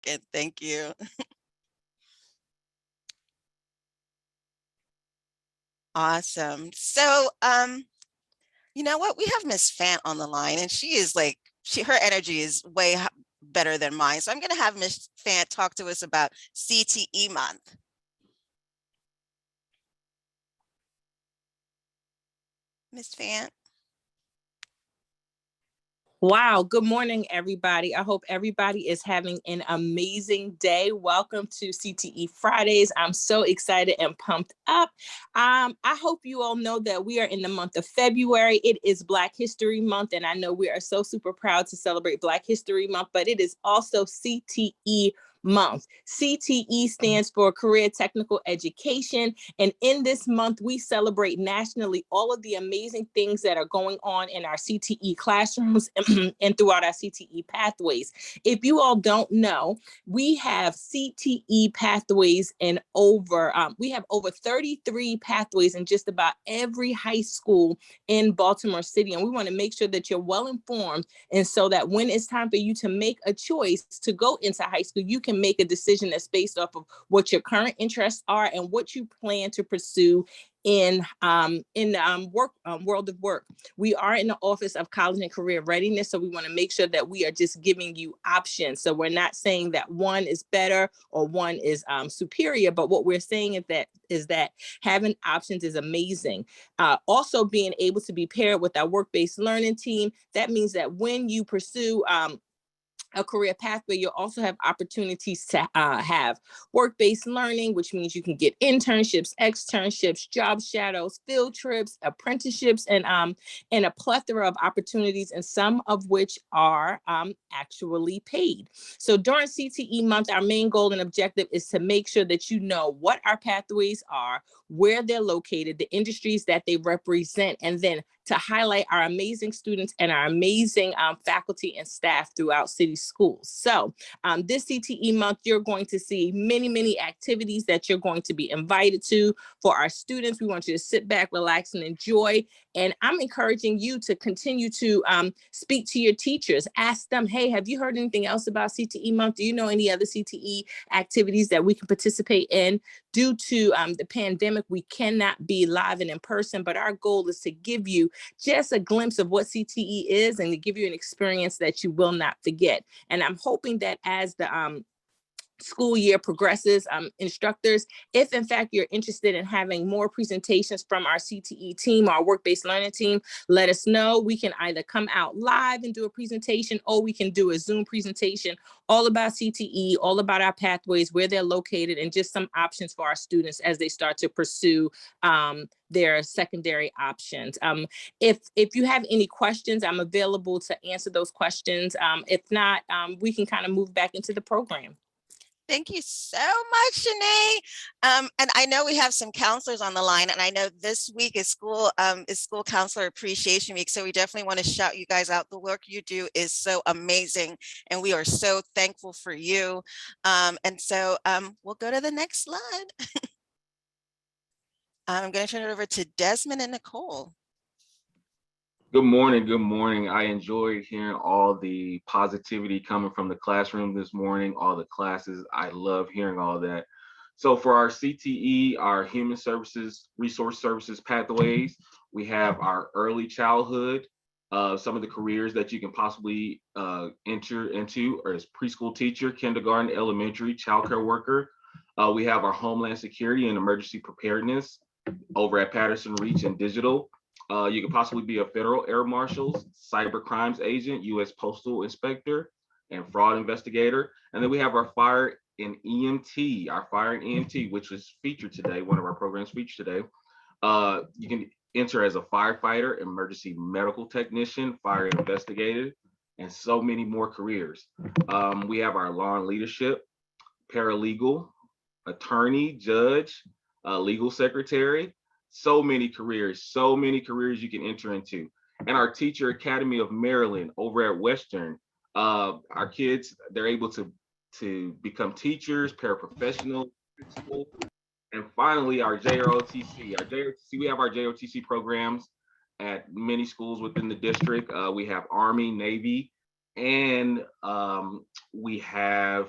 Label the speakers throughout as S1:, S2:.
S1: second. Thank you. Awesome. So, you know what? We have Miss Fant on the line, and she is like, her energy is way better than mine. So I'm going to have Miss Fant talk to us about CTE Month. Miss Fant.
S2: Wow. Good morning, everybody. I hope everybody is having an amazing day. Welcome to CTE Fridays. I'm so excited and pumped up. I hope you all know that we are in the month of February. It is Black History Month, and I know we are so super proud to celebrate Black History Month, but it is also CTE Month. CTE stands for Career Technical Education. And in this month, we celebrate nationally all of the amazing things that are going on in our CTE classrooms and throughout our CTE pathways. If you all don't know, we have CTE pathways in we have over 33 pathways in just about every high school in Baltimore City. And we want to make sure that you're well informed. And so that when it's time for you to make a choice to go into high school, you can make a decision that's based off of what your current interests are and what you plan to pursue in world of work. We are in the Office of College and Career Readiness, so we want to make sure that we are just giving you options. So we're not saying that one is better or one is superior, but what we're saying is that having options is amazing. Also being able to be paired with our work-based learning team, that means that when you pursue a career pathway, you'll also have opportunities to have work-based learning, which means you can get internships, externships, job shadows, field trips, apprenticeships, and a plethora of opportunities, and some of which are actually paid. So during CTE Month, our main goal and objective is to make sure that you know what our pathways are, where they're located, the industries that they represent, and then to highlight our amazing students and our amazing faculty and staff throughout city schools. So this CTE Month, you're going to see many, many activities that you're going to be invited to for our students. We want you to sit back, relax, and enjoy. And I'm encouraging you to continue to speak to your teachers. Ask them, hey, have you heard anything else about CTE Month? Do you know any other CTE activities that we can participate in? Due to the pandemic, we cannot be live and in person, but our goal is to give you just a glimpse of what CTE is and to give you an experience that you will not forget. And I'm hoping that as the school year progresses, instructors, if in fact you're interested in having more presentations from our CTE team, our work-based learning team, let us know. We can either come out live and do a presentation, or we can do a Zoom presentation all about CTE, all about our pathways, where they're located, and just some options for our students as they start to pursue their secondary options. If you have any questions, I'm available to answer those questions. If not, we can kind of move back into the program.
S1: Thank you so much, Shanae. And I know we have some counselors on the line, and I know this week is school counselor appreciation week. So we definitely want to shout you guys out. The work you do is so amazing, and we are so thankful for you. And so we'll go to the next slide. I'm going to turn it over to Desmond and Nicole.
S3: Good morning. Good morning. I enjoyed hearing all the positivity coming from the classroom this morning, all the classes. I love hearing all that. So for our CTE, our Human Services, Resource Services pathways, we have our early childhood, some of the careers that you can possibly enter into as preschool teacher, kindergarten, elementary, childcare worker. We have our Homeland Security and Emergency Preparedness over at Patterson Reach and Digital. You could possibly be a federal air marshal, cyber crimes agent, U.S. postal inspector, and fraud investigator. And then we have our fire and EMT, which was featured today, one of our programs featured today. You can enter as a firefighter, emergency medical technician, fire investigator, and so many more careers. We have our law and leadership, paralegal, attorney, judge, legal secretary. So many careers you can enter into. And our Teacher Academy of Maryland over at Western, our kids, they're able to become teachers, paraprofessionals, and finally our JROTC. We have our JROTC programs at many schools within the district. We have Army, Navy, and we have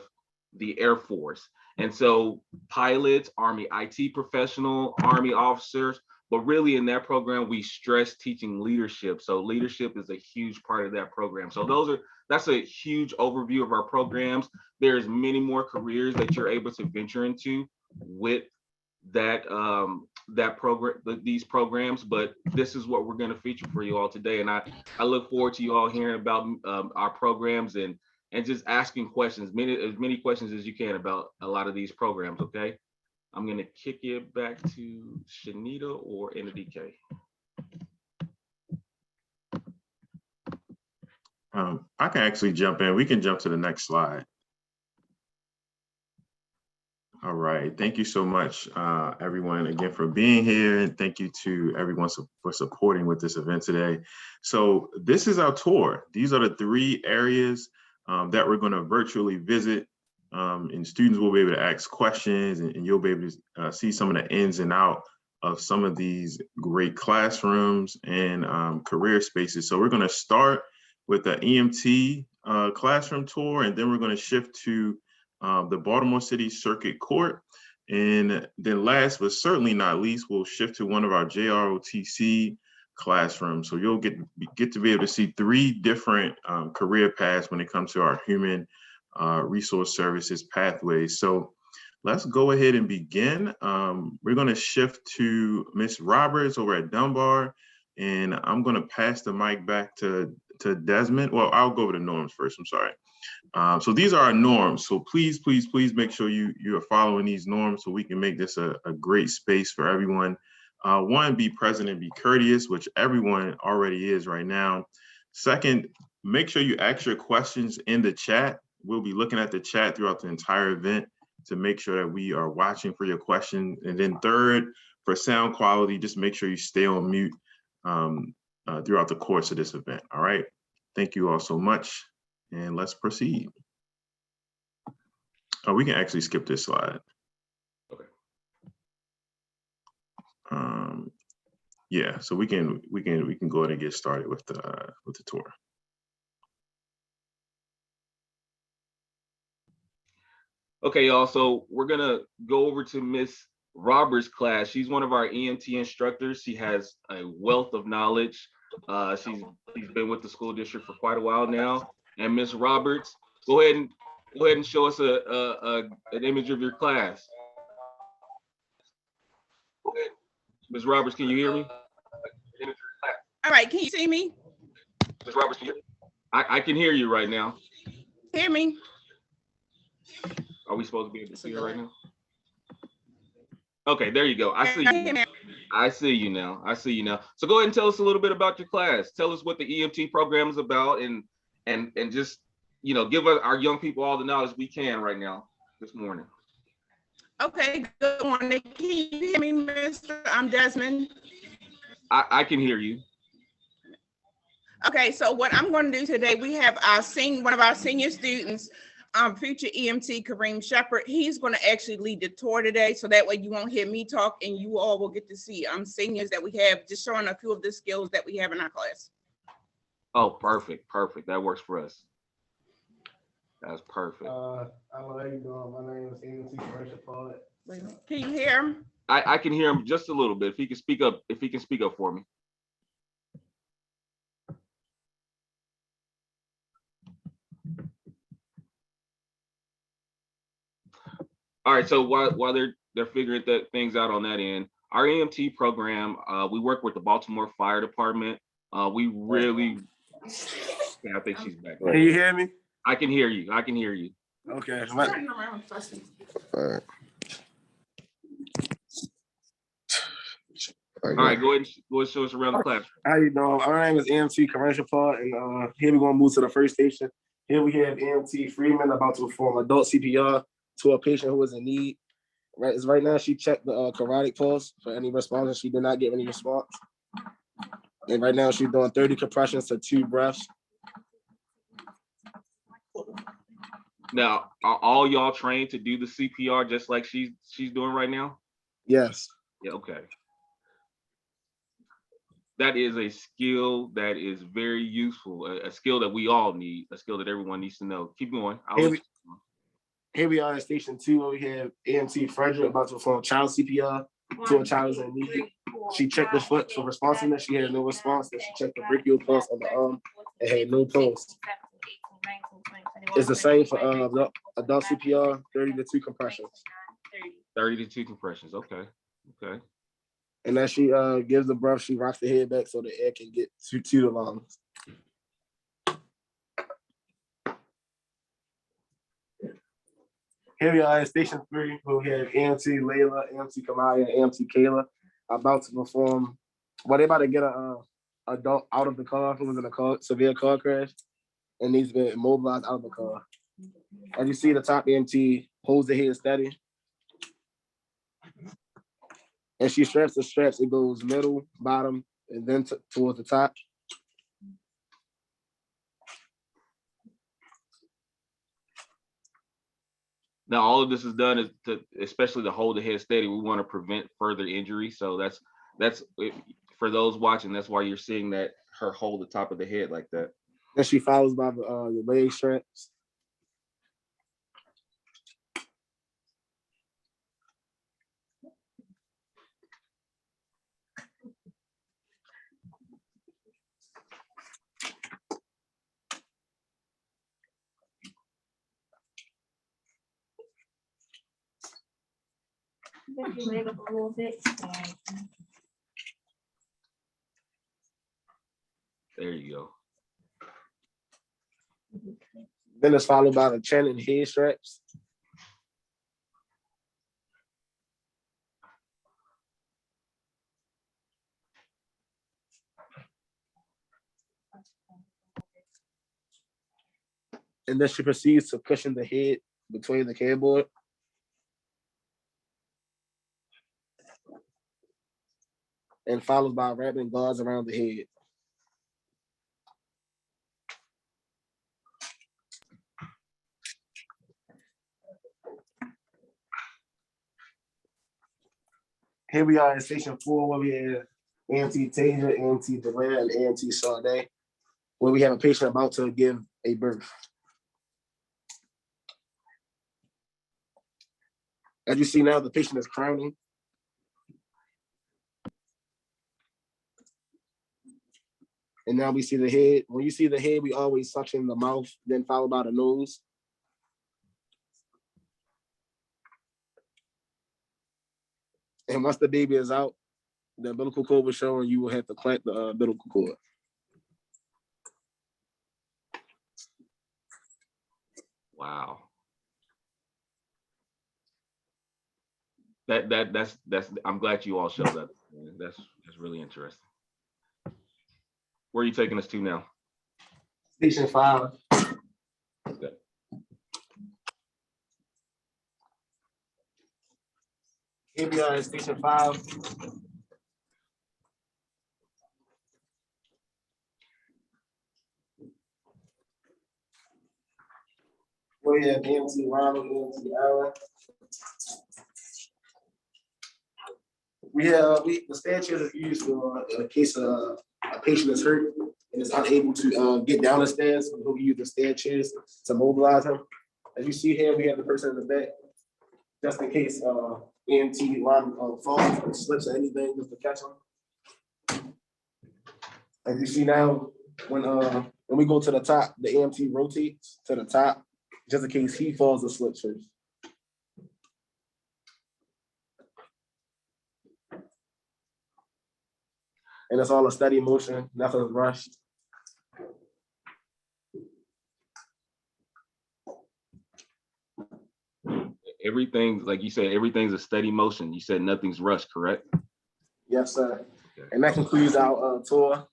S3: the Air Force. And so pilots, Army IT professional, Army officers, but really in that program, we stress teaching leadership. So leadership is a huge part of that program. So that's a huge overview of our programs. There's many more careers that you're able to venture into with that these programs, but this is what we're going to feature for you all today. And I look forward to you all hearing about our programs and just asking questions, as many questions as you can about a lot of these programs. Okay, I'm going to kick it back to Shanita or NDK.
S4: I can actually jump in. We can jump to the next slide. All right. Thank you so much, everyone, again, for being here. And thank you to everyone for supporting with this event today. So this is our tour. These are the 3 areas that we're going to virtually visit. And students will be able to ask questions, and you'll be able to see some of the ins and out of some of these great classrooms and career spaces. So we're going to start with the EMT classroom tour, and then we're going to shift to the Baltimore City Circuit Court. And then last but certainly not least, we'll shift to one of our JROTC classrooms. So you'll get to be able to see 3 different career paths when it comes to our human resource services pathways. So let's go ahead and begin. We're going to shift to Miss Roberts over at Dunbar, and I'm going to pass the mic back to Desmond. Well, I'll go over the norms first. I'm sorry. So these are our norms. So please make sure you are following these norms so we can make this a great space for everyone. 1, be present and be courteous, which everyone already is right now. 2nd, make sure you ask your questions in the chat. We'll be looking at the chat throughout the entire event to make sure that we are watching for your question. And then 3rd, for sound quality, just make sure you stay on mute throughout the course of this event. All right. Thank you all so much. And let's proceed. Oh, we can actually skip this slide.
S3: Okay.
S4: Yeah, so we can go ahead and get started with the tour.
S3: Okay, y'all. So we're gonna go over to Miss Roberts' class. She's one of our EMT instructors. She has a wealth of knowledge. She's been with the school district for quite a while now. And Miss Roberts, go ahead and show us an image of your class. Ms. Roberts, can you hear me?
S5: All right, can you see me?
S3: Ms. Roberts, can you hear me? I can hear you right now.
S5: Hear me?
S3: Are we supposed to be able to see her right now? Okay, there you go. I see you. I see you now. I see you now. So go ahead and tell us a little bit about your class. Tell us what the EMT program is about, and just, you know, give our young people all the knowledge we can right now this morning.
S5: Okay, good morning. Can you hear me, Mr.? I'm Desmond.
S3: I can hear you.
S5: Okay, so what I'm going to do today, we have one of our senior students, future EMT Kareem Shepard. He's going to actually lead the tour today, so that way you won't hear me talk and you all will get to see seniors that we have, just showing a few of the skills that we have in our class.
S3: Oh, perfect. That works for us. That's perfect.
S6: How you doing? My name is EMT Commercial Pilot.
S5: Can you hear him?
S3: I can hear him just a little bit. If he can speak up for me. All right. So while they're figuring things out on that end, our EMT program, we work with the Baltimore Fire Department. We really. Yeah, I think she's back.
S6: Can you hear me?
S3: I can hear you.
S6: Okay.
S5: Turn around.
S6: All right.
S3: All right, go ahead and show us around the class.
S6: How you doing? My name is EMT Commercial Pilot, and here we're gonna move to the first station. Here we have EMT Freeman about to perform adult CPR to a patient who is in need. Right now, she checked the carotid pulse for any response, and she did not get any response. And right now, she's doing 30 compressions to 2 breaths.
S3: Now, are all y'all trained to do the CPR just like she's doing right now?
S6: Yes.
S3: Yeah, okay. That is a skill that is very useful, a skill that we all need, a skill that everyone needs to know. Keep going.
S6: Here we are at station 2 where we have EMT Frederick about to perform child CPR to a child who's in need. She checked the foot for responsiveness. She had no response. Then she checked the brachial pulse on the arm and had no pulse. It's the same for adult CPR, 30 to 2 compressions.
S3: 30 to 2 compressions. Okay. Okay.
S6: And as she gives the breath, she rocks the head back so the air can get to the lungs. Here we are at station 3, where we have EMT Layla, EMT Kamaya, and EMT Kayla about to perform. Well, they're about to get a adult out of the car who was in a severe car crash and needs to be immobilized out of the car. As you see, the top EMT holds the head steady. And she straps the straps. It goes middle, bottom, and then towards the top.
S3: Now, all of this is done is to, especially to hold the head steady. We want to prevent further injury. So that's for those watching. That's why you're seeing that her hold the top of the head like that.
S6: And she follows by the leg straps.
S7: Leg up a little bit.
S3: There you go.
S6: Then it's followed by the chin and head straps. And then she proceeds to cushion the head between the cardboard. And followed by wrapping gauze around the head. Here we are at station 4 where we have EMT Tasia, EMT Delia, and EMT Sade, where we have a patient about to give a birth. As you see now, the patient is crowning. And now we see the head. When you see the head, we always suction the mouth, then followed by the nose. And once the baby is out, the umbilical cord will show and you will have to clamp the umbilical cord.
S3: Wow. That's I'm glad you all showed that. That's really interesting. Where are you taking us to now?
S6: Station 5.
S3: Okay.
S6: Here we are at station 5. We have EMT Ronald, EMT Allen. The stair chairs are used for a case a patient is hurt and is unable to get down the stairs. We use the stair chairs to mobilize him. As you see here, we have the person in the back, just in case EMT Ronald falls or slips or anything, just to catch him. As you see now, when we go to the top, the EMT rotates to the top, just in case he falls or slips first. And it's all a steady motion, nothing's rushed.
S3: Everything, like you said, everything's a steady motion. You said nothing's rushed, correct?
S6: Yes, sir.
S3: Okay.
S6: And that concludes our tour.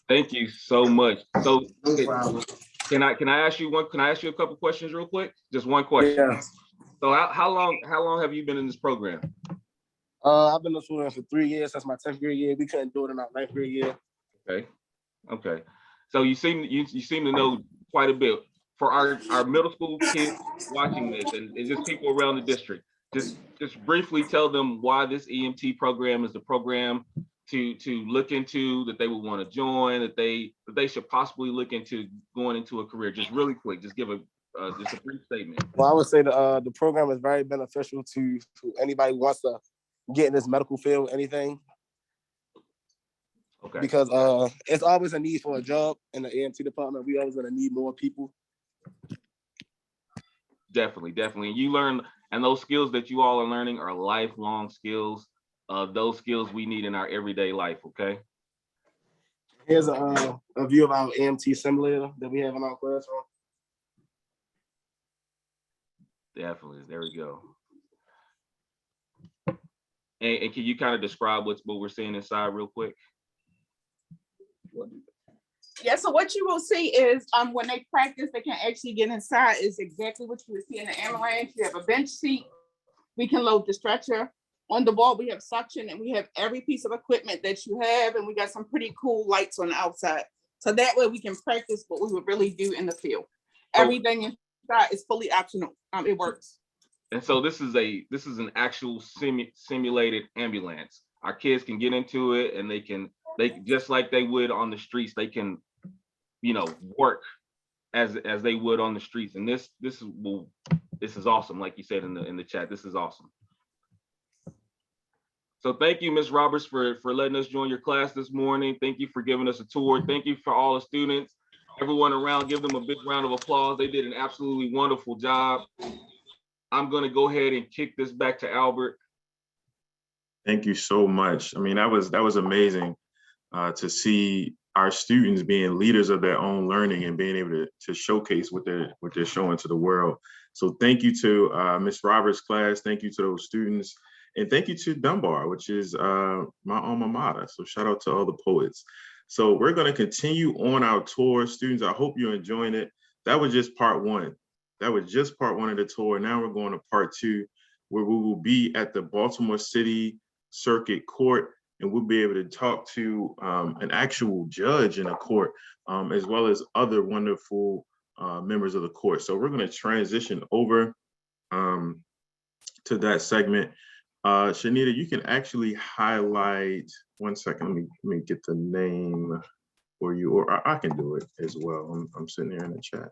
S3: Thank you so much. So
S6: No problem.
S3: can I ask you a couple questions real quick? Just one question.
S6: Yeah.
S3: So how long have you been in this program?
S6: I've been in this program for 3 years. That's my 10th grade year. We couldn't do it in our 9th grade year.
S3: Okay. So you seem to know quite a bit. For our middle school kids watching this and just people around the district, just briefly tell them why this EMT program is the program to look into, that they would want to join, that they should possibly look into going into a career. Just really quick, just give a Just a brief statement.
S6: Well, I would say the program is very beneficial to anybody who wants to get in this medical field, anything.
S3: Okay.
S6: Because it's always a need for a job in the EMT department. We always gonna need more people.
S3: Definitely. And you learn, and those skills that you all are learning are lifelong skills. Those skills we need in our everyday life. Okay.
S6: Here's a view of our EMT simulator that we have in our classroom.
S3: Definitely. There we go. And can you kind of describe what we're seeing inside real quick?
S5: Yeah, so what you will see is when they practice, they can actually get inside is exactly what you would see in the ambulance. You have a bench seat. We can load the stretcher. On the wall, we have suction, and we have every piece of equipment that you have, and we got some pretty cool lights on the outside. So that way we can practice what we would really do in the field. Everything inside is fully optional. It works.
S3: And so this is an actual simulated ambulance. Our kids can get into it, and they just like they would on the streets, they can, work as they would on the streets. And this is awesome. Like you said in the chat, this is awesome. So thank you, Ms. Roberts, for letting us join your class this morning. Thank you for giving us a tour. Thank you for all the students, everyone around. Give them a big round of applause. They did an absolutely wonderful job. I'm going to go ahead and kick this back to Albert.
S4: Thank you so much. I mean, that was amazing to see our students being leaders of their own learning and being able to showcase what they're showing to the world. So thank you to Ms. Roberts' class. Thank you to those students. And thank you to Dunbar, which is my alma mater. So shout out to all the poets. So we're going to continue on our tour. Students, I hope you're enjoying it. That was just part one. That was just part one of the tour. Now we're going to part two, where we will be at the Baltimore City Circuit Court, and we'll be able to talk to an actual judge in a court, as well as other wonderful members of the court. So we're going to transition over to that segment. Shanita, you can actually highlight, one second, let me get the name for you, or I can do it as well. I'm sitting here in the chat.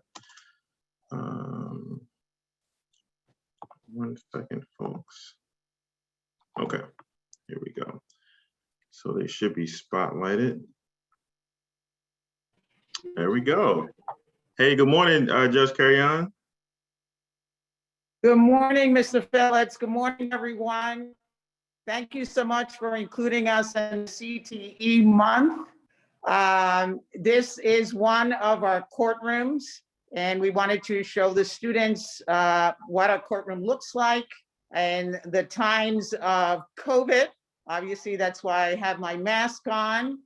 S4: 1 second, folks. Okay, here we go. So they should be spotlighted. There we go. Hey, good morning, Judge Carry-On.
S8: Good morning, Mr. Phillips. Good morning, everyone. Thank you so much for including us in CTE Month. This is one of our courtrooms, and we wanted to show the students what our courtroom looks like in the times of COVID. Obviously, that's why I have my mask on.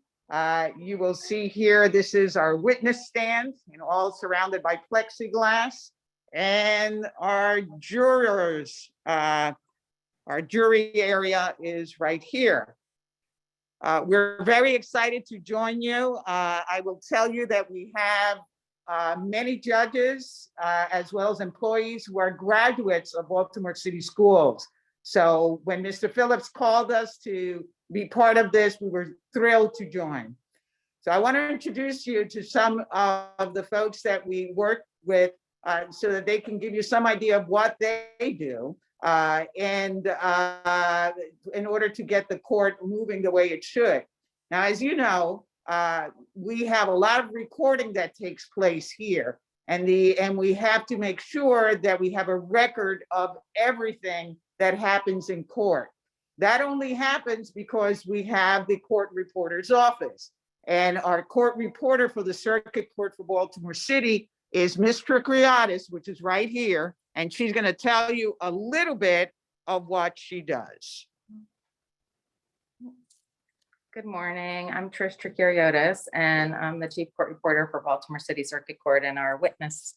S8: You will see here, this is our witness stand, all surrounded by plexiglass. And our jurors, our jury area is right here. We're very excited to join you. I will tell you that we have many judges as well as employees who are graduates of Baltimore City Schools. So when Mr. Phillips called us to be part of this, we were thrilled to join. So I want to introduce you to some of the folks that we work with so that they can give you some idea of what they do and in order to get the court moving the way it should. Now, as you know, we have a lot of recording that takes place here, and we have to make sure that we have a record of everything that happens in court. That only happens because we have the court reporter's office, and our court reporter for the Circuit Court for Baltimore City is Ms. Tricriatis, which is right here, and she's going to tell you a little bit of what she does.
S9: Good morning. I'm Trish Tricriatis, and I'm the chief court reporter for Baltimore City Circuit Court, and our witness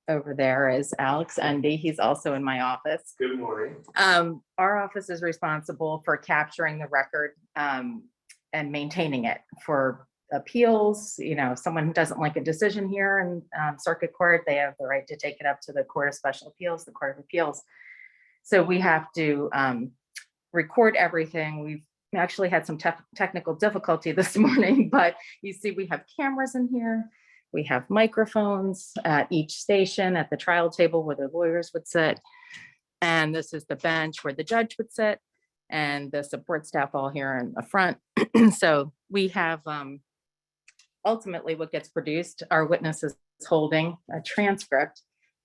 S9: over there is Alex Undy. He's also in my office.
S6: Good morning.
S9: Our office is responsible for capturing the record and maintaining it for appeals. If someone doesn't like a decision here in circuit court, they have the right to take it up to the Court of Special Appeals, the Court of Appeals. So we have to record everything. We've actually had some technical difficulty this morning, but you see we have cameras in here. We have microphones at each station at the trial table where the lawyers would sit. And this is the bench where the judge would sit, and the support staff all here in the front. So we have ultimately what gets produced, our witnesses holding a transcript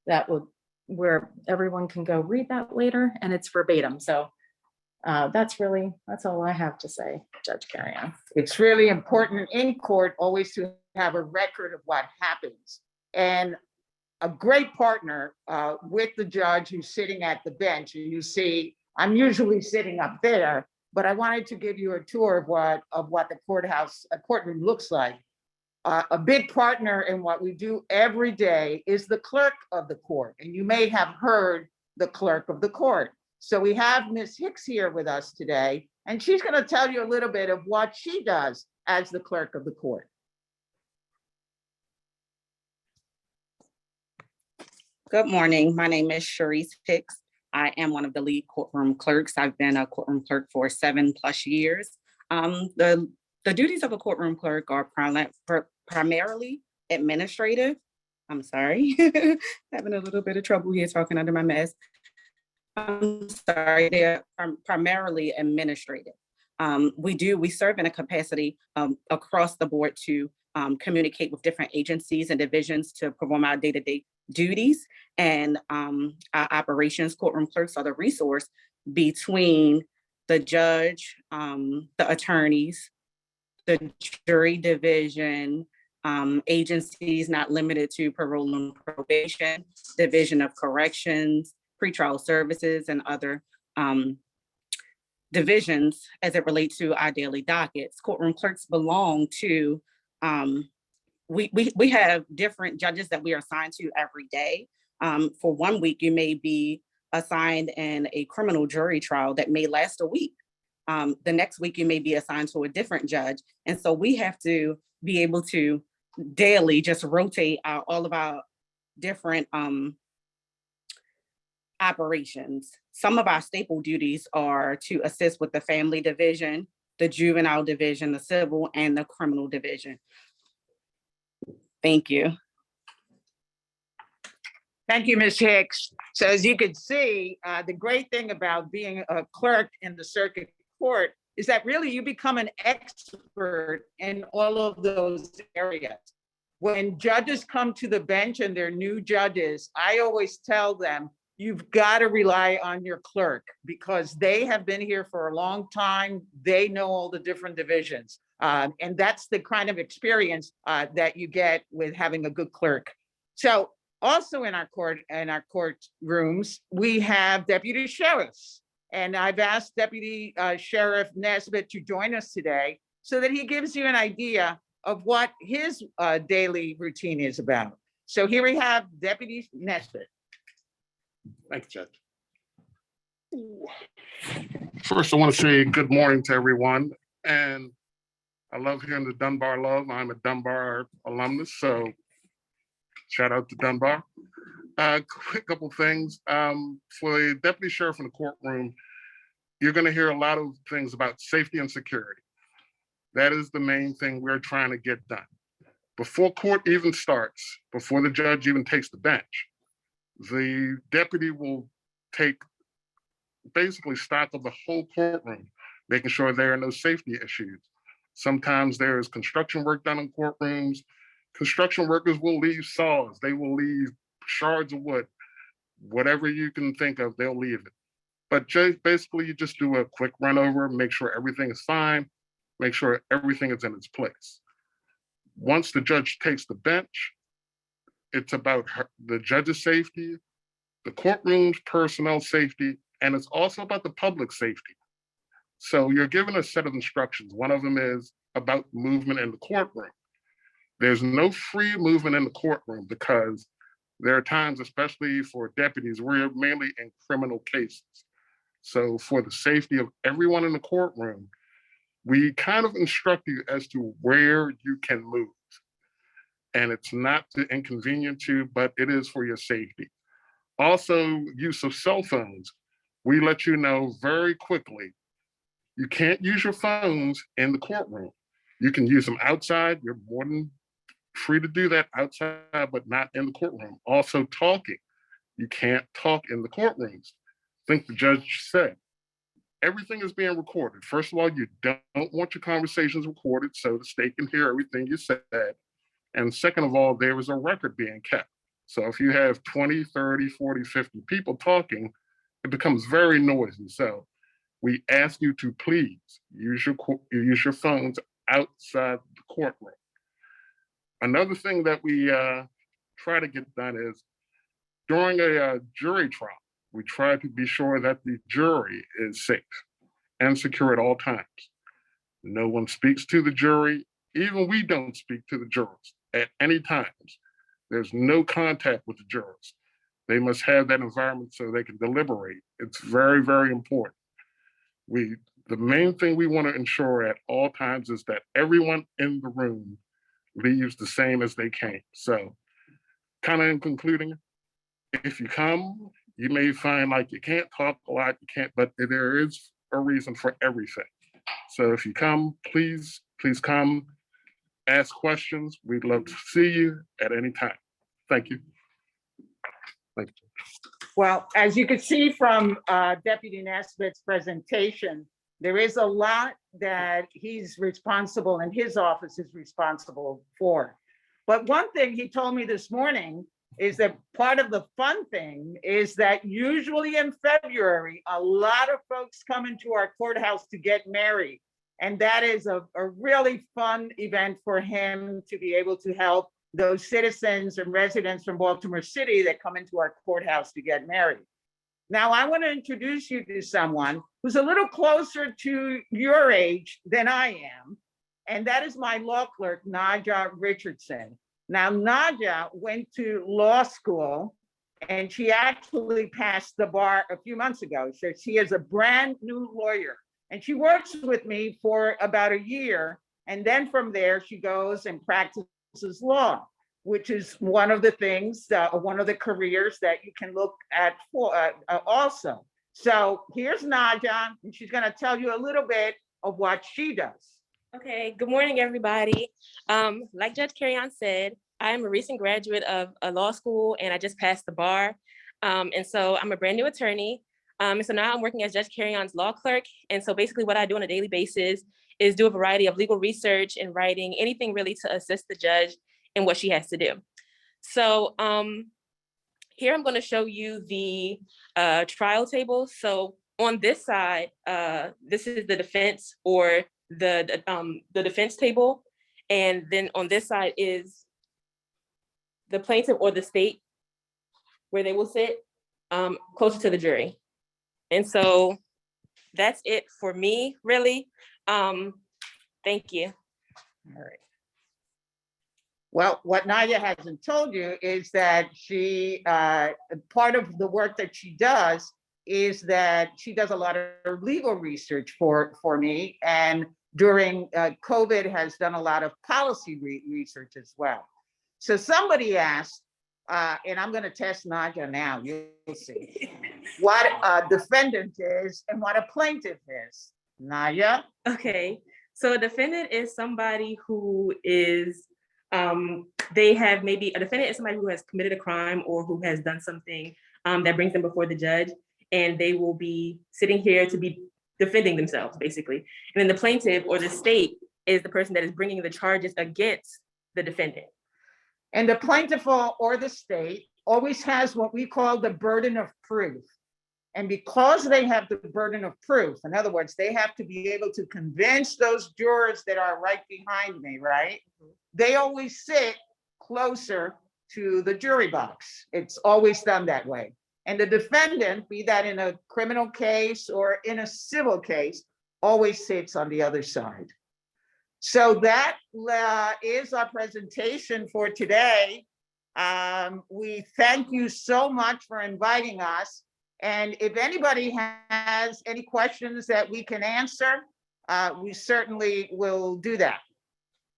S9: that will, where everyone can go read that later, and it's verbatim. So that's all I have to say, Judge Carrion.
S8: It's really important in court always to have a record of what happens. And a great partner with the judge who's sitting at the bench, and you see, I'm usually sitting up there, but I wanted to give you a tour of what the courtroom looks like. A big partner in what we do every day is the clerk of the court, and you may have heard the clerk of the court. So we have Ms. Hicks here with us today, and she's going to tell you a little bit of what she does as the clerk of the court.
S10: Good morning. My name is Sharice Hicks. I am one of the lead courtroom clerks. I've been a courtroom clerk for 7+ years. The duties of a courtroom clerk are primarily administrative. I'm sorry, having a little bit of trouble here talking under my mask. I'm sorry, they're primarily administrative. We serve in a capacity across the board to communicate with different agencies and divisions to perform our day-to-day duties, and our operations courtroom clerks are the resource between the judge, the attorneys, the jury division, agencies not limited to parole and probation, division of corrections, pretrial services, and other divisions as it relates to our daily dockets. Courtroom clerks belong to, we have different judges that we are assigned to every day. For 1 week, you may be assigned in a criminal jury trial that may last a week. The next week, you may be assigned to a different judge. And so we have to be able to daily just rotate all of our different operations. Some of our staple duties are to assist with the family division, the juvenile division, the civil, and the criminal division. Thank you.
S8: Thank you, Ms. Hicks. So as you can see, the great thing about being a clerk in the circuit court is that really you become an expert in all of those areas. When judges come to the bench and they're new judges, I always tell them, you've got to rely on your clerk because they have been here for a long time. They know all the different divisions. And that's the kind of experience that you get with having a good clerk. So also in our court rooms, we have deputy sheriffs. And I've asked Deputy Sheriff Nesbitt to join us today so that he gives you an idea of what his daily routine is about. So here we have Deputy Nesbitt.
S11: Thank you, Judge. First, I want to say good morning to everyone. And I love hearing the Dunbar love. I'm a Dunbar alumnus, so shout out to Dunbar. Quick couple things. For the deputy sheriff in the courtroom, you're going to hear a lot of things about safety and security. That is the main thing we're trying to get done. Before court even starts, before the judge even takes the bench, the deputy will take basically stock of the whole courtroom, making sure there are no safety issues. Sometimes there is construction work done in courtrooms. Construction workers will leave saws, they will leave shards of wood, whatever you can think of, they'll leave it. But basically you just do a quick run over, make sure everything is fine, make sure everything is in its place. Once the judge takes the bench, it's about the judge's safety, the courtroom's personnel safety, and it's also about the public safety. So you're given a set of instructions. One of them is about movement in the courtroom. There's no free movement in the courtroom because there are times, especially for deputies, we're mainly in criminal cases. So for the safety of everyone in the courtroom, we kind of instruct you as to where you can move. And it's not to inconvenience you, but it is for your safety. Also, use of cell phones. We let you know very quickly, you can't use your phones in the courtroom. You can use them outside. You're more than free to do that outside, but not in the courtroom. Also talking. You can't talk in the courtrooms. I think the judge said, everything is being recorded. First of all, you don't want your conversations recorded so the state can hear everything you said. And second of all, there is a record being kept. So if you have 20, 30, 40, 50 people talking, it becomes very noisy. So we ask you to please use your phones outside the courtroom. Another thing that we try to get done is during a jury trial, we try to be sure that the jury is safe and secure at all times. No one speaks to the jury. Even we don't speak to the jurors at any times. There's no contact with the jurors. They must have that environment so they can deliberate. It's very, very important. The main thing we want to ensure at all times is that everyone in the room leaves the same as they came. So kind of in concluding, if you come, you may find like you can't talk a lot, but there is a reason for everything. So if you come, please come, ask questions. We'd love to see you at any time. Thank you. Thank you.
S8: Well, as you can see from Deputy Nesbitt's presentation, there is a lot that he's responsible and his office is responsible for. But one thing he told me this morning is that part of the fun thing is that usually in February, a lot of folks come into our courthouse to get married. And that is a really fun event for him to be able to help those citizens and residents from Baltimore City that come into our courthouse to get married. Now, I want to introduce you to someone who's a little closer to your age than I am, and that is my law clerk, Naja Richardson. Now, Naja went to law school, and she actually passed the bar a few months ago. So she is a brand new lawyer, and she works with me for about a year, and then from there, she goes and practices law, which is one of the things, one of the careers that you can look at for also. So here's Naja, and she's going to tell you a little bit of what she does.
S12: Okay, good morning, everybody. Like Judge Carrion said, I'm a recent graduate of a law school and I just passed the bar. And so I'm a brand new attorney. And so now I'm working as Judge Carrion's law clerk. And so basically what I do on a daily basis is do a variety of legal research and writing, anything really to assist the judge in what she has to do. So here I'm going to show you the trial table. So on this side, this is the defense or the defense table. And then on this side is the plaintiff or the state where they will sit closer to the jury. And so that's it for me, really. Thank you.
S8: All right. Well, what Naja hasn't told you is that she, part of the work that she does is that she does a lot of legal research for me, and during COVID has done a lot of policy research as well. So somebody asked, and I'm going to test Naja now, you'll see, what a defendant is and what a plaintiff is. Naja?
S12: Okay, so a defendant is somebody who is, they have maybe, a defendant is somebody who has committed a crime or who has done something that brings them before the judge, and they will be sitting here to be defending themselves, basically. And then the plaintiff or the state is the person that is bringing the charges against the defendant.
S8: And the plaintiff or the state always has what we call the burden of proof. And because they have the burden of proof, in other words, they have to be able to convince those jurors that are right behind me, right? They always sit closer to the jury box. It's always done that way. And the defendant, be that in a criminal case or in a civil case, always sits on the other side. So that is our presentation for today. We thank you so much for inviting us. And if anybody has any questions that we can answer, we certainly will do that.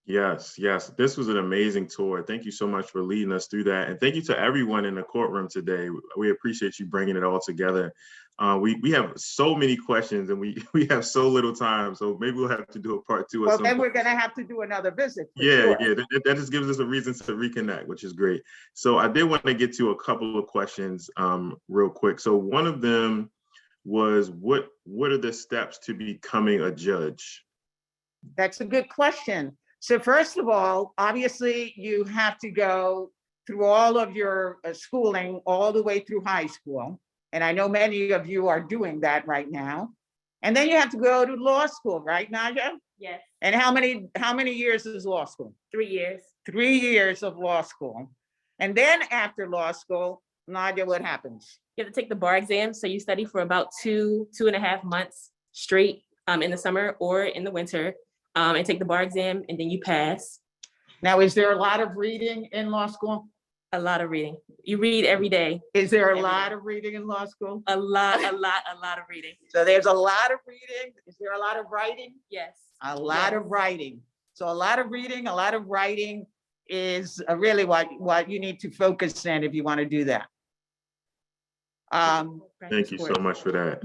S4: Yes, yes. This was an amazing tour. Thank you so much for leading us through that. And thank you to everyone in the courtroom today. We appreciate you bringing it all together. We have so many questions and we have so little time. So maybe we'll have to do a part 2 or
S8: Well,
S4: something.
S8: then we're going to have to do another visit. For
S4: Yeah,
S8: sure.
S4: yeah. That just gives us a reason to reconnect, which is great. So I did want to get to a couple of questions real quick. So one of them was, what are the steps to becoming a judge?
S8: That's a good question. So first of all, obviously, you have to go through all of your schooling all the way through high school. And I know many of you are doing that right now. And then you have to go to law school, right, Naja?
S12: Yes,
S8: And how many years is law school?
S12: 3 years.
S8: 3 years of law school. And then after law school, Nadia, what happens?
S12: You have to take the bar exam. So you study for about 2.5 months straight in the summer or in the winter, and take the bar exam, and then you pass.
S8: Now, is there a lot of reading in law school?
S12: A lot of reading. You read every day.
S8: Is there a lot of reading in law school?
S12: A lot of reading.
S8: So there's a lot of reading. Is there a lot of writing?
S12: Yes.
S8: A lot of writing. So a lot of reading, a lot of writing is really what you need to focus in if you want to do that.
S4: Thank you so much for that.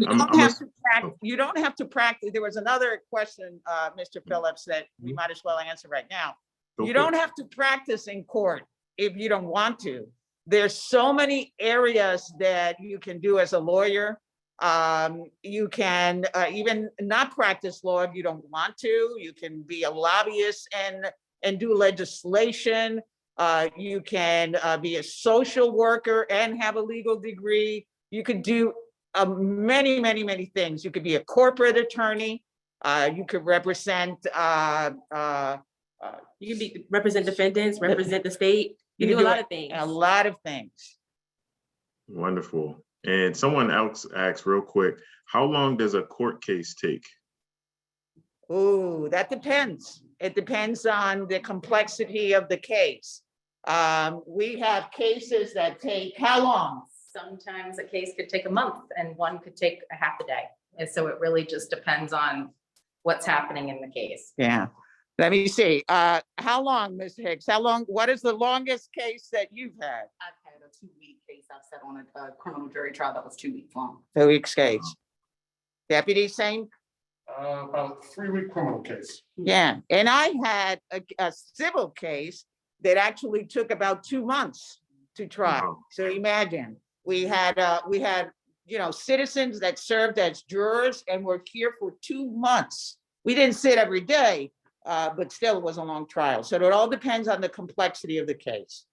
S8: You don't have to practice. There was another question, Mr. Phillips, that we might as well answer right now. You don't have to practice in court if you don't want to. There's so many areas that you can do as a lawyer. You can even not practice law if you don't want to. You can be a lobbyist and do legislation. You can be a social worker and have a legal degree. You could do many, many, many things. You could be a corporate attorney. You could represent.
S12: You can represent defendants, represent the state. You do a lot of things.
S8: A lot of things.
S4: Wonderful. And someone else asked real quick, how long does a court case take?
S8: Oh, that depends. It depends on the complexity of the case. We have cases that take how long?
S9: Sometimes a case could take a month and one could take a half a day. And so it really just depends on what's happening in the case.
S8: Yeah. Let me see. How long, Ms. Hicks? How long? What is the longest case that you've had?
S10: I've had a 2-week case. I've sat on a criminal jury trial that was 2 weeks long.
S8: 2 weeks case. Deputy, same?
S11: About a 3-week criminal case.
S8: Yeah. And I had a civil case that actually took about 2 months to try.
S4: Wow.
S8: So imagine we had citizens that served as jurors and were here for 2 months. We didn't sit every day, but still it was a long trial. So it all depends on the complexity of the case.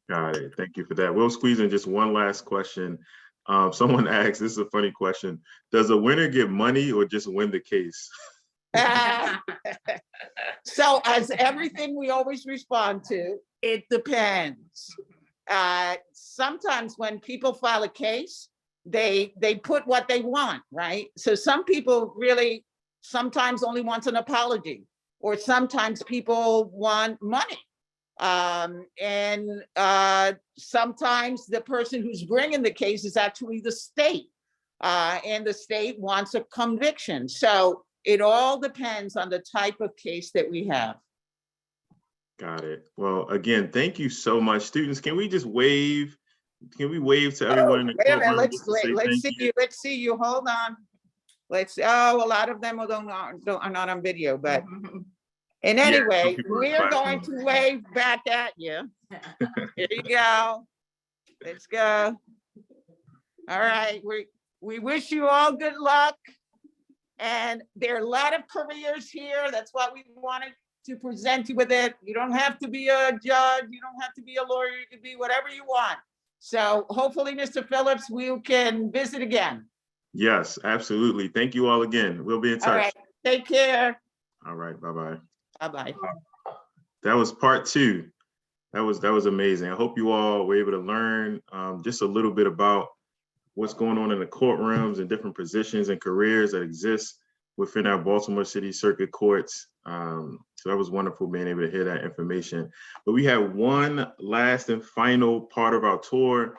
S4: Got it. Thank you for that. We'll squeeze in just one last question. Someone asked, this is a funny question. Does a winner get money or just win the case?
S8: So as everything we always respond to, it depends. Sometimes when people file a case, they put what they want, right? So some people really sometimes only want an apology, or sometimes people want money. Sometimes the person who's bringing the case is actually the state, and the state wants a conviction. So it all depends on the type of case that we have.
S4: Got it. Well, again, thank you so much. Students, can we just wave? Can we wave to everyone in the courtroom?
S8: Let's see you. Hold on. A lot of them are not on video, but and anyway, we're going to wave back at you. Here you go. Let's go. All right. We wish you all good luck. And there are a lot of careers here. That's why we wanted to present you with it. You don't have to be a judge. You don't have to be a lawyer. You can be whatever you want. So hopefully, Mr. Phillips, we can visit again.
S4: Yes, absolutely. Thank you all again. We'll be in touch.
S8: All right. Take care.
S4: All right. Bye-bye.
S8: Bye-bye.
S4: That was part 2. That was amazing. I hope you all were able to learn just a little bit about what's going on in the courtrooms and different positions and careers that exist within our Baltimore City Circuit Courts. So that was wonderful being able to hear that information. But we have one last and final part of our tour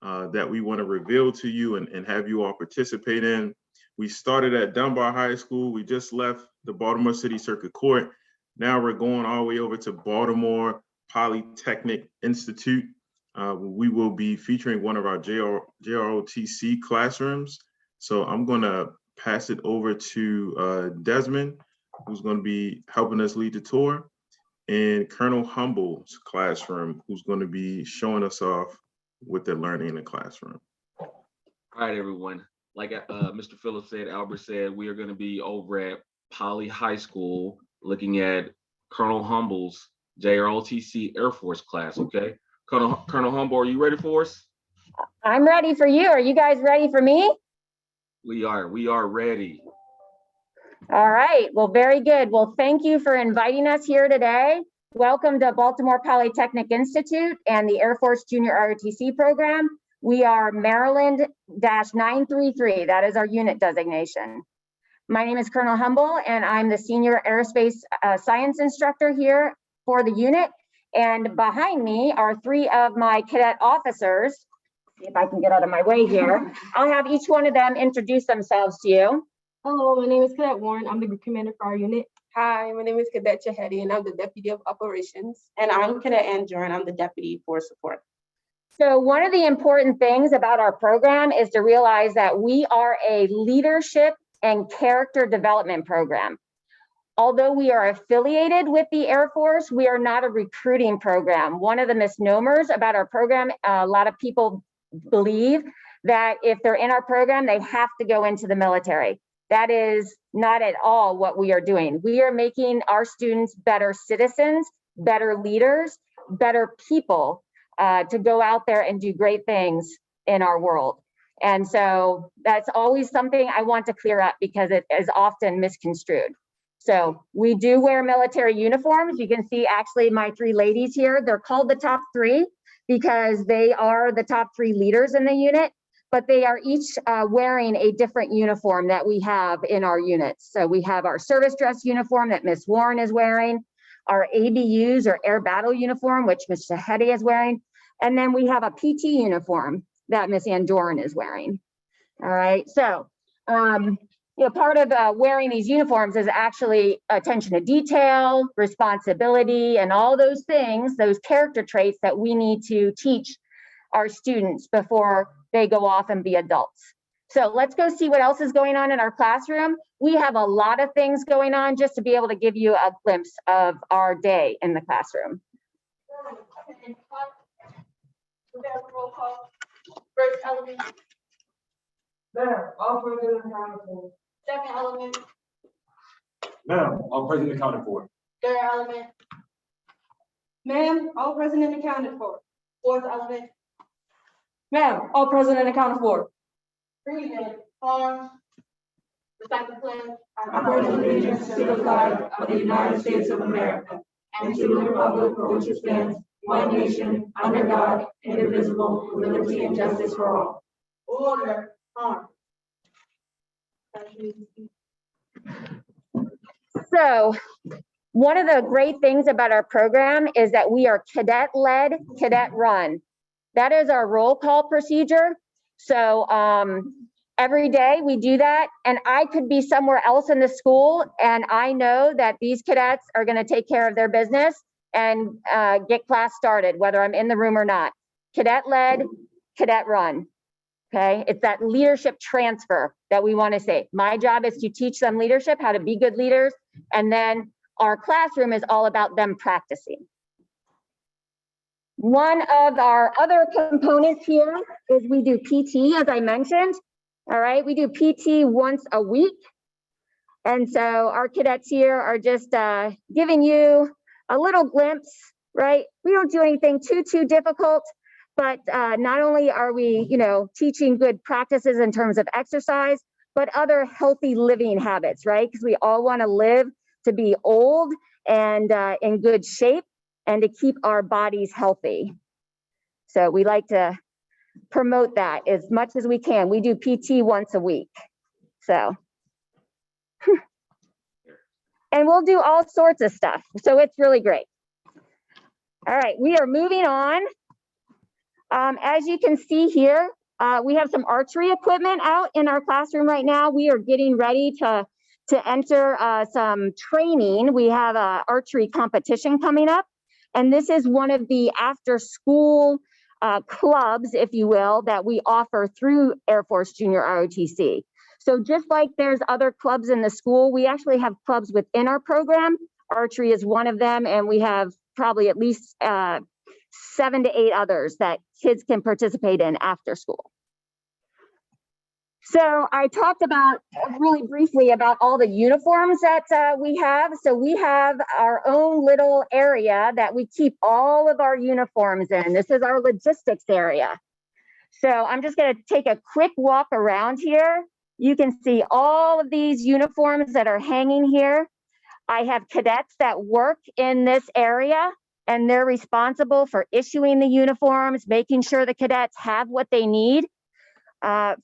S4: that we want to reveal to you and have you all participate in. We started at Dunbar High School. We just left the Baltimore City Circuit Court. Now we're going all the way over to Baltimore Polytechnic Institute. We will be featuring one of our JROTC classrooms. So I'm going to pass it over to Desmond, who's going to be helping us lead the tour, and Colonel Humble's classroom, who's going to be showing us off what they're learning in the classroom.
S3: All right, everyone. Like Mr. Phillips said, Albert said, we are going to be over at Poly High School looking at Colonel Humble's JROTC Air Force class, okay? Colonel Humble, are you ready for us?
S13: I'm ready for you. Are you guys ready for me?
S3: We are ready.
S13: All right, well, very good. Well, thank you for inviting us here today. Welcome to Baltimore Polytechnic Institute and the Air Force Junior ROTC program. We are Maryland-933, that is our unit designation. My name is Colonel Humble and I'm the Senior Aerospace Science Instructor here for the unit. And behind me are three of my cadet officers. See if I can get out of my way here. I'll have each one of them introduce themselves to you.
S7: Hello, my name is Cadet Warren. I'm the group commander for our unit.
S14: Hi, my name is Cadet Chahedi and I'm the Deputy of Operations. And I'm Cadet Andrew and I'm the Deputy for Support.
S13: So one of the important things about our program is to realize that we are a leadership and character development program. Although we are affiliated with the Air Force, we are not a recruiting program. One of the misnomers about our program, a lot of people believe that if they're in our program, they have to go into the military. That is not at all what we are doing. We are making our students better citizens, better leaders, better people to go out there and do great things in our world. And so that's always something I want to clear up because it is often misconstrued. So we do wear military uniforms. You can see actually my three ladies here, they're called the top three because they are the top three leaders in the unit, but they are each wearing a different uniform that we have in our units. So we have our service dress uniform that Miss Warren is wearing, our ABUs or air battle uniform, which Miss Shahedi is wearing, and then we have a PT uniform that Miss Andoran is wearing. All right, so part of wearing these uniforms is actually attention to detail, responsibility, and all those things, those character traits that we need to teach our students before they go off and be adults. So let's go see what else is going on in our classroom. We have a lot of things going on just to be able to give you a glimpse of our day in the classroom.
S7: First element. There, all present and accounted for. Second element.
S6: Ma'am, all present and accounted for.
S7: Third element. Ma'am, all present and accounted for. Fourth element. Ma'am, all present and accounted for. Breathing, arms. Recite the pledge. I pledge allegiance to the flag of the United States of America and to the republic for which it stands, one nation, under God, indivisible, with liberty and justice for all. Order, arms.
S13: So one of the great things about our program is that we are cadet-led, cadet-run. That is our roll call procedure. So every day we do that, and I could be somewhere else in the school, and I know that these cadets are going to take care of their business and get class started, whether I'm in the room or not. Cadet-led, cadet-run. Okay, it's that leadership transfer that we want to say. My job is to teach them leadership, how to be good leaders, and then our classroom is all about them practicing. One of our other components here is we do PT, as I mentioned. All right, we do PT once a week. And so our cadets here are just giving you a little glimpse, right? We don't do anything too difficult. But not only are we, teaching good practices in terms of exercise, but other healthy living habits, right? Because we all want to live to be old and in good shape and to keep our bodies healthy. So we like to promote that as much as we can. We do PT once a week. So, and we'll do all sorts of stuff. So it's really great. All right, we are moving on. As you can see here, we have some archery equipment out in our classroom right now. We are getting ready to to enter some training. We have a archery competition coming up, and this is one of the after-school clubs, if you will, that we offer through Air Force Junior ROTC. So just like there's other clubs in the school, we actually have clubs within our program. Archery is one of them, and we have probably at least 7 to 8 others that kids can participate in after school. So I talked about really briefly about all the uniforms that we have. So we have our own little area that we keep all of our uniforms in. This is our logistics area. So I'm just going to take a quick walk around here. You can see all of these uniforms that are hanging here. I have cadets that work in this area, and they're responsible for issuing the uniforms, making sure the cadets have what they need.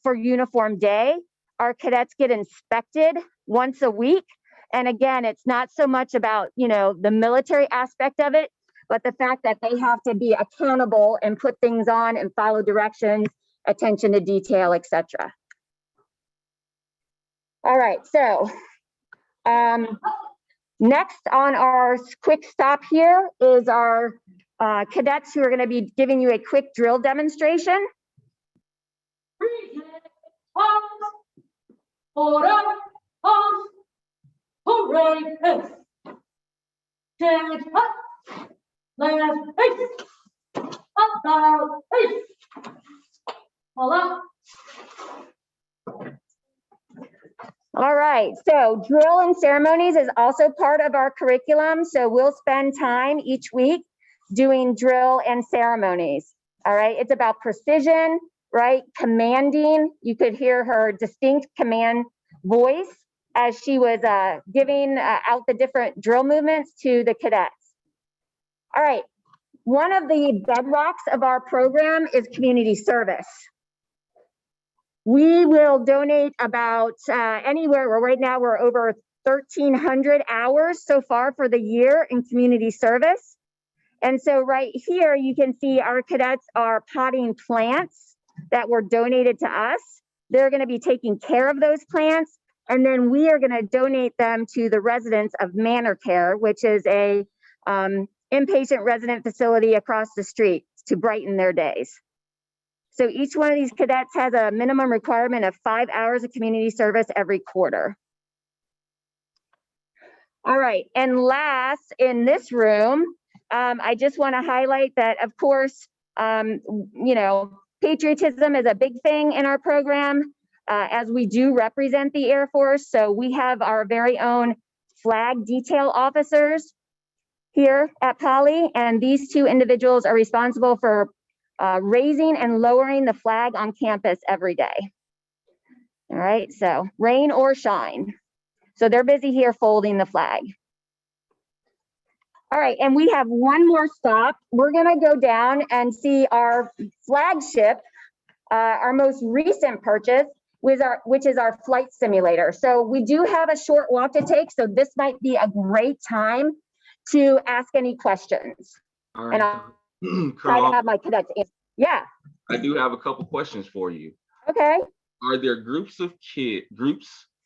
S13: For uniform day, our cadets get inspected once a week. And again, it's not so much about, the military aspect of it, but the fact that they have to be accountable and put things on and follow directions, attention to detail, etc. All right, so next on our quick stop here is our cadets who are going to be giving you a quick drill demonstration. All right, so drill and ceremonies is also part of our curriculum. So we'll spend time each week doing drill and ceremonies. All right, it's about precision, right? Commanding. You could hear her distinct command voice as she was giving out the different drill movements to the cadets. All right, one of the bedrocks of our program is community service. We will donate about anywhere, well, right now we're over 1,300 hours so far for the year in community service. And so right here, you can see our cadets are potting plants that were donated to us. They're going to be taking care of those plants, and then we are going to donate them to the residents of Manor Care, which is a inpatient resident facility across the street to brighten their days. So each one of these cadets has a minimum requirement of 5 hours of community service every quarter. All right, and last in this room, I just want to highlight that, of course, patriotism is a big thing in our program, as we do represent the Air Force. So we have our very own flag detail officers here at Poly, and these two individuals are responsible for raising and lowering the flag on campus every day. All right, so rain or shine. So they're busy here folding the flag. All right, and we have one more stop. We're gonna go down and see our flagship, our most recent purchase, which is our flight simulator. So we do have a short walk to take, so this might be a great time to ask any questions.
S3: All right.
S13: And I'll try to have my cadets answer. Yeah.
S3: I do have a couple questions for you.
S13: Okay.
S3: Are there groups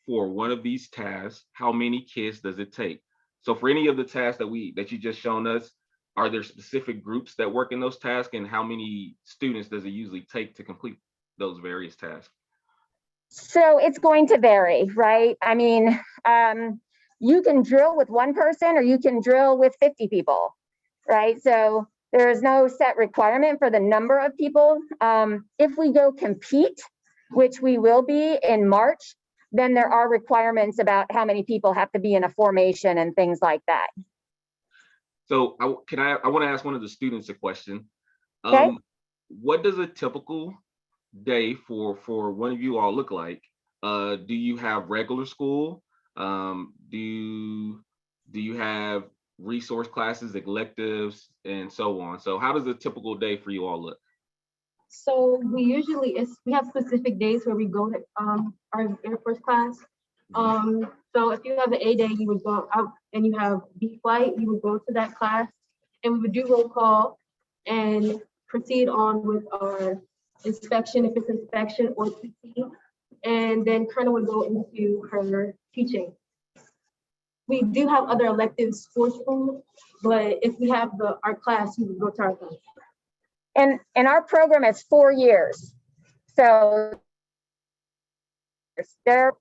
S3: for one of these tasks? How many kids does it take? So for any of the tasks that you just shown us, are there specific groups that work in those tasks, and how many students does it usually take to complete those various tasks?
S13: So it's going to vary, right? I mean, you can drill with one person or you can drill with 50 people, right? So there is no set requirement for the number of people. If we go compete, which we will be in March, then there are requirements about how many people have to be in a formation and things like that.
S3: So I want to ask one of the students a question.
S13: Okay.
S3: What does a typical day for one of you all look like? Do you have regular school? Do you have resource classes, electives, and so on? So how does a typical day for you all look?
S7: So we have specific days where we go to our Air Force class. So if you have an A day, you would go out, and you have B flight, you would go to that class, and we would do roll call and proceed on with our inspection, if it's inspection or PT, and then Colonel would go into her teaching.
S14: We do have other electives for school, but if we have our class, we would go to our class.
S13: And our program is 4 years. So they're,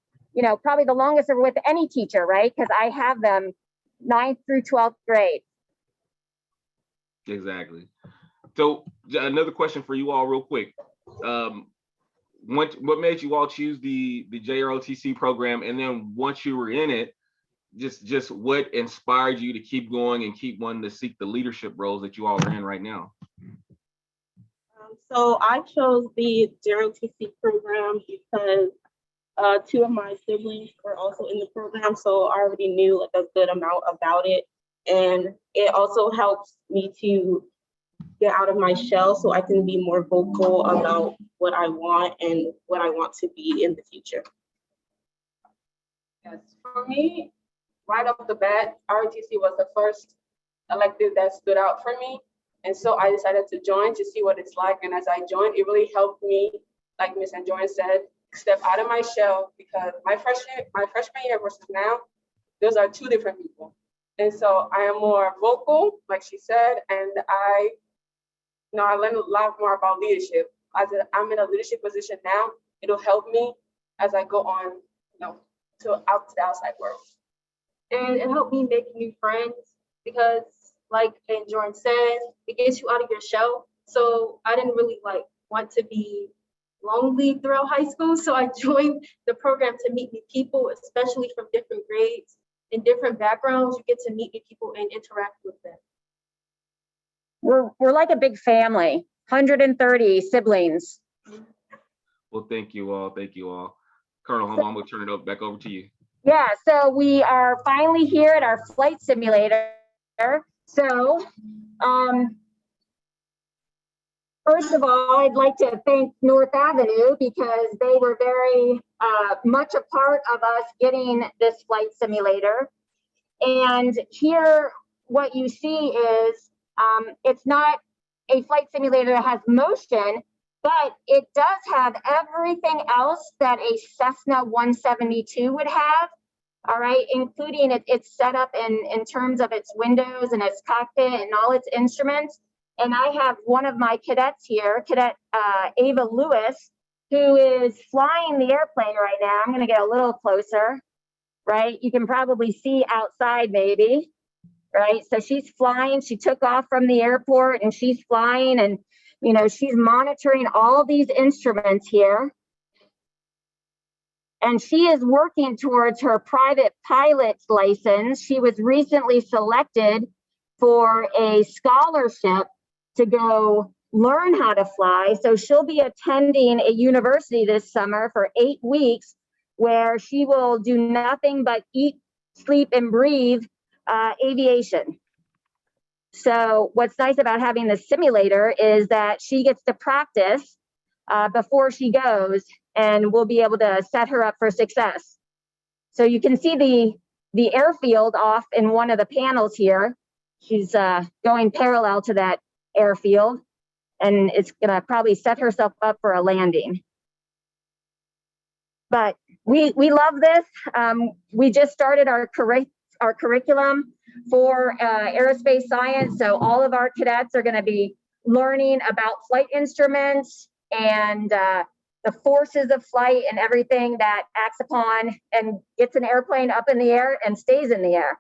S13: probably the longest with any teacher, right? Because I have them 9th through 12th grade.
S3: Exactly. So another question for you all real quick. What made you all choose the JROTC program? And then once you were in it, just what inspired you to keep going and keep wanting to seek the leadership roles that you all are in right now?
S14: So I chose the JROTC program because 2 of my siblings were also in the program, so I already knew like a good amount about it. And it also helps me to get out of my shell so I can be more vocal about what I want and what I want to be in the future.
S7: Yes, for me, right off the bat, ROTC was the first elective that stood out for me. And so I decided to join to see what it's like. And as I joined, it really helped me, like Ms. Anjorin said, step out of my shell, because my freshman year versus now, those are 2 different people. And so I am more vocal, like she said, and I learned a lot more about leadership. As I'm in a leadership position now, it'll help me as I go on, to the outside world. And it helped me make new friends because, like Jordan said, it gets you out of your shell. So I didn't really want to be lonely throughout high school. So I joined the program to meet new people, especially from different grades and different backgrounds. You get to meet new people and interact with them.
S13: We're like a big family, 130 siblings.
S3: Well, thank you all. Thank you all. Colonel Humble, I'm going to turn it back over to you.
S13: Yeah, so we are finally here at our flight simulator. So, first of all, I'd like to thank North Avenue because they were very much a part of us getting this flight simulator. And here, what you see is it's not a flight simulator that has motion, but it does have everything else that a Cessna 172 would have. All right, including its setup in terms of its windows and its cockpit and all its instruments. And I have one of my cadets here, Cadet Ava Lewis, who is flying the airplane right now. I'm gonna get a little closer, right? You can probably see outside maybe, right? So she's flying, she took off from the airport and she's flying, and she's monitoring all these instruments here. And she is working towards her private pilot's license. She was recently selected for a scholarship to go learn how to fly. So she'll be attending a university this summer for 8 weeks, where she will do nothing but eat, sleep, and breathe aviation. So what's nice about having the simulator is that she gets to practice before she goes, and we'll be able to set her up for success. So you can see the airfield off in one of the panels here. She's going parallel to that airfield, and it's gonna probably set herself up for a landing. But we love this. We just started our curriculum for aerospace science. So all of our cadets are gonna be learning about flight instruments and the forces of flight and everything that acts upon and gets an airplane up in the air and stays in the air.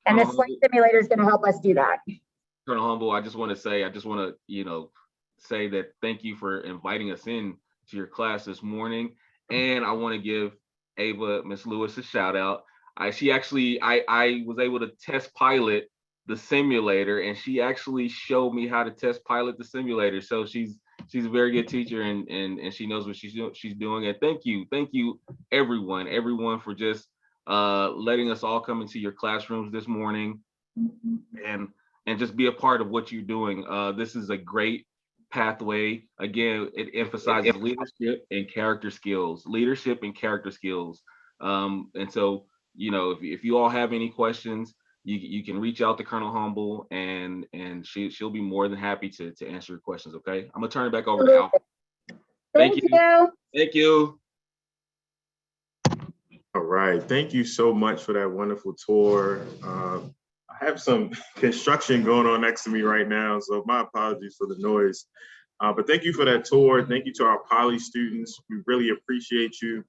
S13: And this flight simulator is going to help us do that.
S3: Colonel Humble, I just want to say that thank you for inviting us in to your class this morning. And I want to give Ava, Miss Lewis, a shout out. I was able to test pilot the simulator, and she actually showed me how to test pilot the simulator. So she's a very good teacher, and she knows what she's doing. And thank you everyone for just letting us all come into your classrooms this morning and just be a part of what you're doing. This is a great pathway. Again, it emphasizes leadership and character skills. And so, if you all have any questions, you can reach out to Colonel Humble, and she'll be more than happy to answer your questions. Okay, I'm gonna turn it back over to Al.
S13: Thank you.
S3: Thank you.
S4: All right, thank you so much for that wonderful tour. I have some construction going on next to me right now, so my apologies for the noise. But thank you for that tour. Thank you to our poly students. We really appreciate you.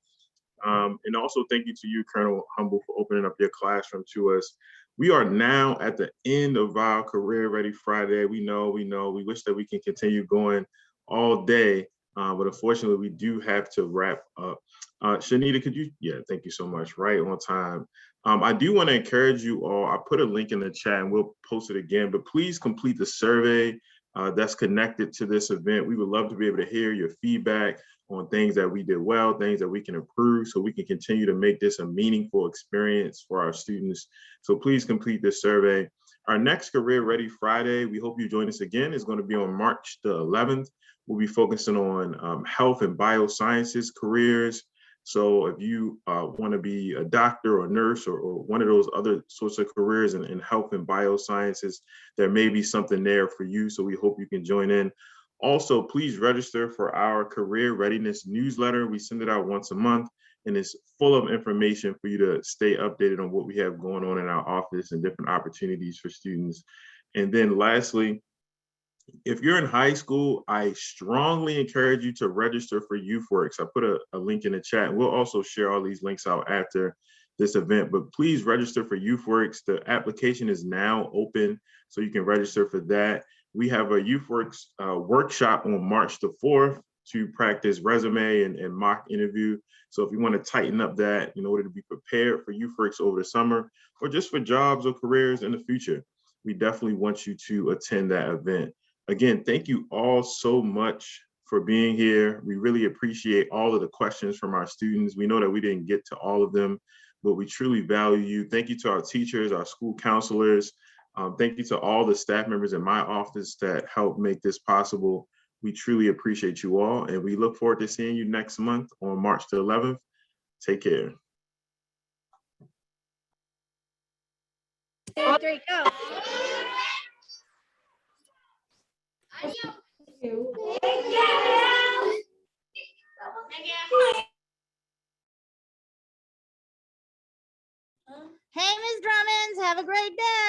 S4: And also thank you to you, Colonel Humble, for opening up your classroom to us. We are now at the end of our Career Ready Friday. We know, we wish that we can continue going all day, but unfortunately we do have to wrap up. Shanita, could you, thank you so much, right on time. I do want to encourage you all, I put a link in the chat and we'll post it again, but please complete the survey that's connected to this event. We would love to be able to hear your feedback on things that we did well, things that we can improve so we can continue to make this a meaningful experience for our students. So please complete this survey. Our next Career Ready Friday, we hope you join us again, is going to be on March the 11th. We'll be focusing on health and biosciences careers. So if you want to be a doctor or nurse or one of those other sorts of careers in health and biosciences, there may be something there for you. So we hope you can join in. Also, please register for our career readiness newsletter. We send it out once a month and it's full of information for you to stay updated on what we have going on in our office and different opportunities for students. And then lastly, if you're in high school, I strongly encourage you to register for YouthWorks. I put a link in the chat and we'll also share all these links out after this event, but please register for YouthWorks. The application is now open, so you can register for that. We have a YouthWorks workshop on March the 4th to practice resume and mock interview. So if you want to tighten up that in order to be prepared for YouthWorks over the summer or just for jobs or careers in the future, we definitely want you to attend that event. Again, thank you all so much for being here. We really appreciate all of the questions from our students. We know that we didn't get to all of them, but we truly value you. Thank you to our teachers, our school counselors. Thank you to all the staff members in my office that helped make this possible. We truly appreciate you all, and we look forward to seeing you next month on March the 11th. Take care.
S15: Great, go. Hey, Ms. Drummonds, have a great day.